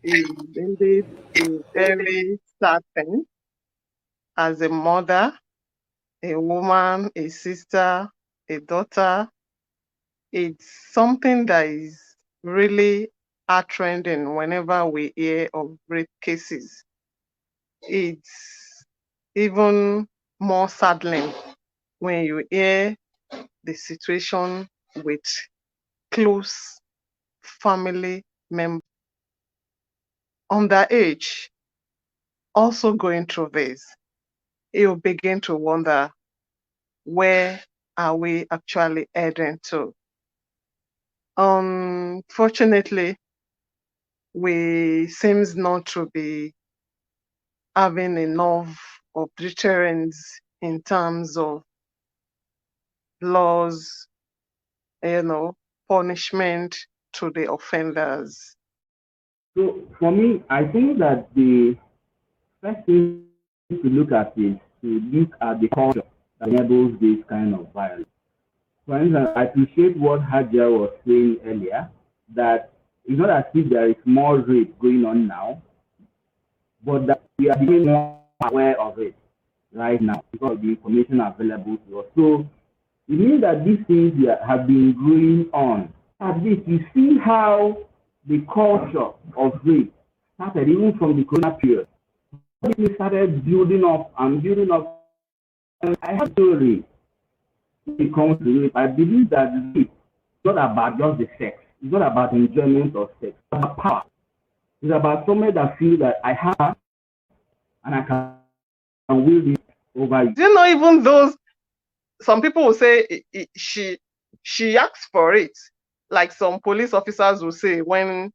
is indeed a very sad thing. As a mother, a woman, a sister, a daughter, it's something that is really heart-rending whenever we hear of rape cases. It's even more saddening when you hear the situation with close family members underage also going through this. You begin to wonder, where are we actually heading to? Unfortunately, we seems not to be having enough of deterrence in terms of laws, punishment to the offenders. So for me, I think that the first thing to look at is to look at the culture that enables this kind of violence. For instance, I appreciate what Hajia was saying earlier, that it's not as if there is more rape going on now, but that we are becoming more aware of it right now because of the information available to us. So it means that these things have been going on. At least you see how the culture of rape started even from the corona period. It started building up and building up. And I have a story when it comes to rape. I believe that rape is not about just the sex. It's not about enjoyment of sex. It's about power. It's about somebody that feels that I have and I can wield it over you. Do you know, even those, some people will say she asked for it. Like some police officers will say when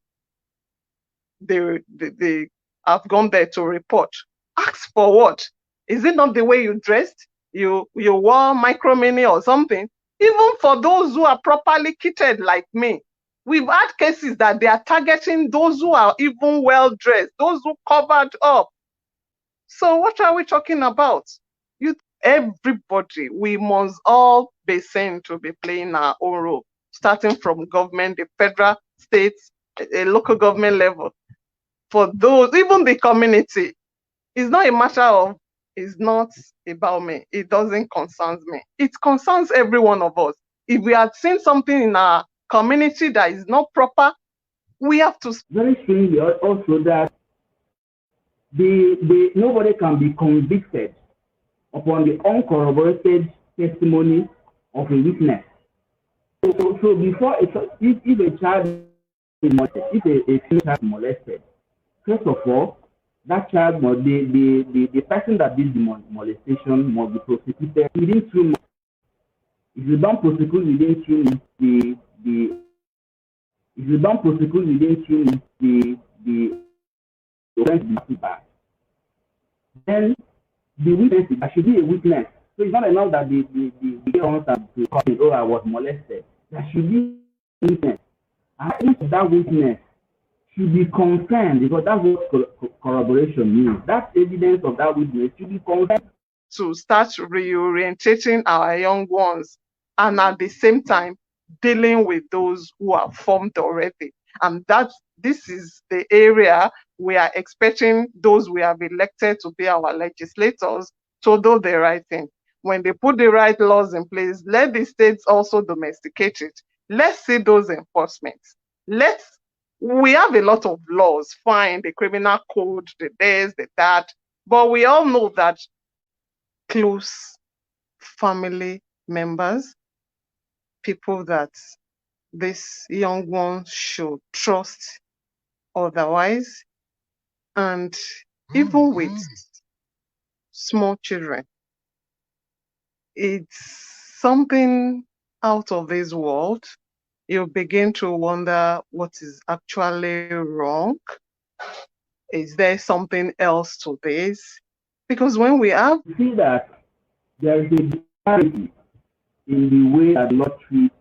they have gone there to report. Ask for what? Is it not the way you dressed? You wore micro mini or something? Even for those who are properly kitted like me, we've had cases that they are targeting those who are even well dressed, those who covered up. So what are we talking about? Everybody, we must all be seen to be playing our own role, starting from government, the federal, states, a local government level. For those, even the community, it's not a matter of, it's not about me. It doesn't concern me. It concerns every one of us. If we had seen something in our community that is not proper, we have to. Very strangely, also that nobody can be convicted upon the uncorroborated testimony of a witness. So before, if a child is molested, if a child is molested, first of all, that child, the person that did the molestation must be prosecuted within 2 months. If you don't prosecute within 2 months, the offense will be bad. Then the witness, there should be a witness. So it's not enough that the girl wants to call me, oh, I was molested. There should be a witness. And that witness should be confirmed, because that's what corroboration means. That evidence of that witness should be confirmed. To start reorientating our young ones, and at the same time dealing with those who are formed already. And this is the area we are expecting those we have elected to be our legislators to do the right thing. When they put the right laws in place, let the states also domesticate it. Let's see those enforcements. We have a lot of laws, fine, the criminal code, the this, the that, but we all know that close family members, people that these young ones should trust otherwise, and even with small children, it's something out of this world. You begin to wonder what is actually wrong. Is there something else to this? Because when we have, you see that there is a disparity in the way that law treats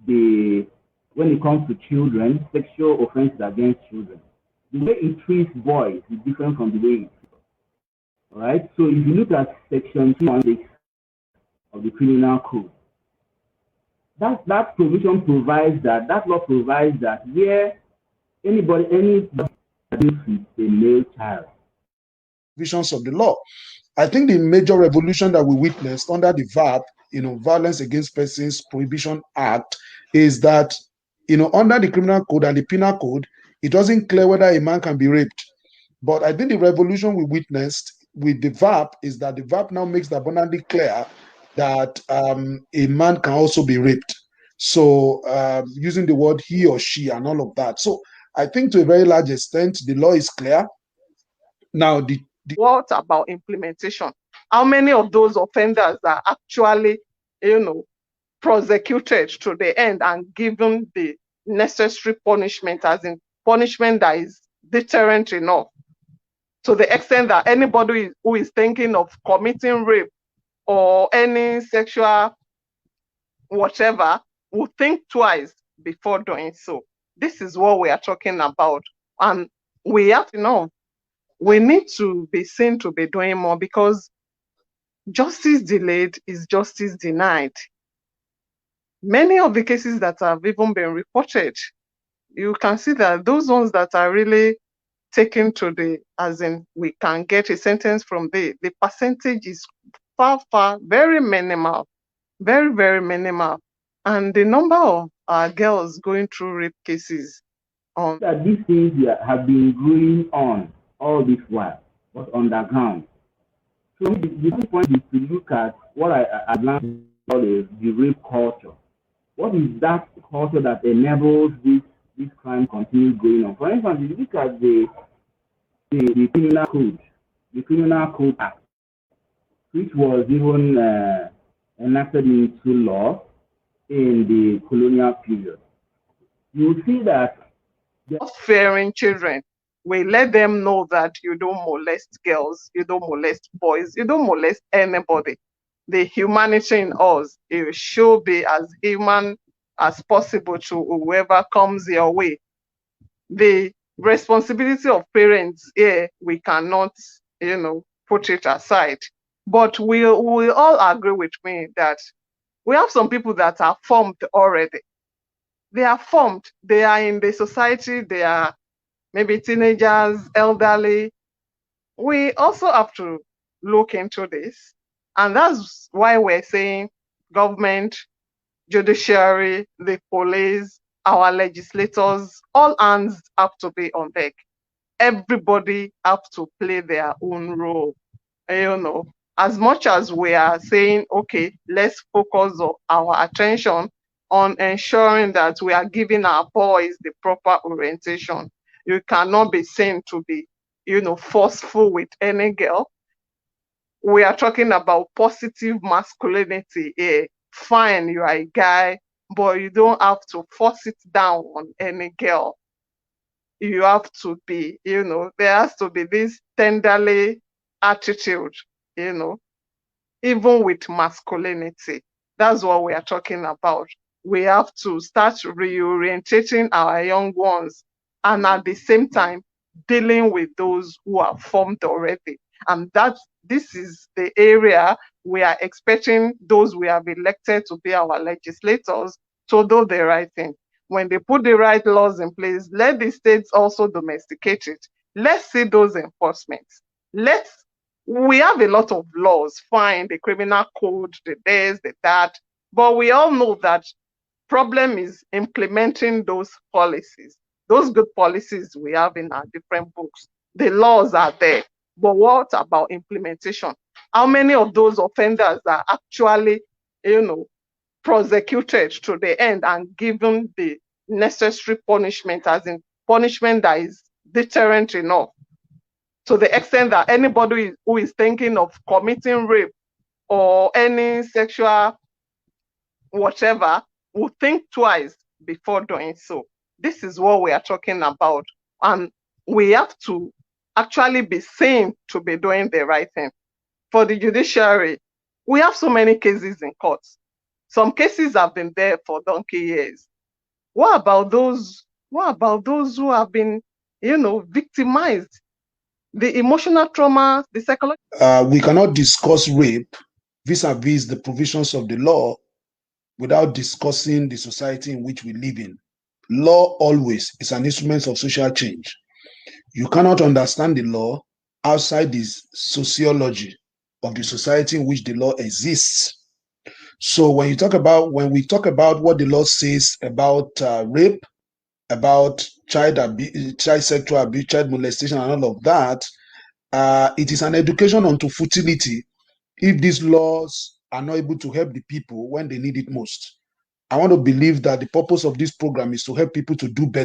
when it comes to children, sexual offenses against children. The way it treats boys is different from the way it treats. All right. So if you look at Section 216 of the Criminal Code, that provision provides that law provides that where anybody that deals with a male child. Visions of the law. I think the major revolution that we witnessed under the VAP, Violence Against Persons Prohibition Act, is that, under the criminal code and the penal code, it doesn't clear whether a man can be raped. But I think the revolution we witnessed with the VAP is that the VAP now makes it abundantly clear that a man can also be raped. So using the word he or she and all of that. So I think to a very large extent, the law is clear. Now, what about implementation? How many of those offenders are actually, prosecuted to the end and given the necessary punishment, as in punishment that is deterrent enough, to the extent that anybody who is thinking of committing rape or any sexual whatever will think twice before doing so. This is what we are talking about. And we have to know, we need to be seen to be doing more, because justice delayed is justice denied. Many of the cases that have even been reported, you can see that those ones that are really taken to the, as in we can get a sentence from the percentage is far, very minimal, very, very minimal. And the number of girls going through rape cases on that these things have been going on all this while, but underground. So the point is to look at what I learned is the rape culture. What is that culture that enables this crime continue going on? For instance, if you look at the Criminal Code Act, which was even enacted into law in the colonial period, you will see that faring children, we let them know that you don't molest girls, you don't molest boys, you don't molest anybody. The humanity in us, it should be as human as possible to whoever comes your way. The responsibility of parents here, we cannot, put it aside. But we all agree with me that we have some people that are formed already. They are formed. They are in the society. They are maybe teenagers, elderly. We also have to look into this. And that's why we're saying government, judiciary, the police, our legislators, all hands have to be on deck. Everybody have to play their own role. As much as we are saying, okay, let's focus our attention on ensuring that we are giving our boys the proper orientation. You cannot be seen to be, forceful with any girl. We are talking about positive masculinity here. Fine, you are a guy, but you don't have to force it down on any girl. You have to be, there has to be this tenderly attitude, even with masculinity. That's what we are talking about. We have to start reorientating our young ones, and at the same time dealing with those who are formed already. And this is the area we are expecting those we have elected to be our legislators to do the right thing. When they put the right laws in place, let the states also domesticate it. Let's see those enforcements. We have a lot of laws, fine, the criminal code, the this, the that, but we all know that problem is implementing those policies. Those good policies we have in our different books. The laws are there, but what about implementation? How many of those offenders are actually, prosecuted to the end and given the necessary punishment, as in punishment that is deterrent enough, to the extent that anybody who is thinking of committing rape or any sexual whatever will think twice before doing so. This is what we are talking about. And we have to actually be seen to be doing the right thing. For the judiciary, we have so many cases in courts. Some cases have been there for donkey years. What about those who have been, victimized? The emotional trauma, the psychological. We cannot discuss rape vis-a-vis the provisions of the law without discussing the society in which we live in. Law always is an instrument of social change. You cannot understand the law outside the sociology of the society in which the law exists. So when we talk about what the law says about rape, about child sexual abuse, child molestation, and all of that, it is an education onto futility if these laws are not able to help the people when they need it most. I want to believe that the purpose of this program is to help people to do better.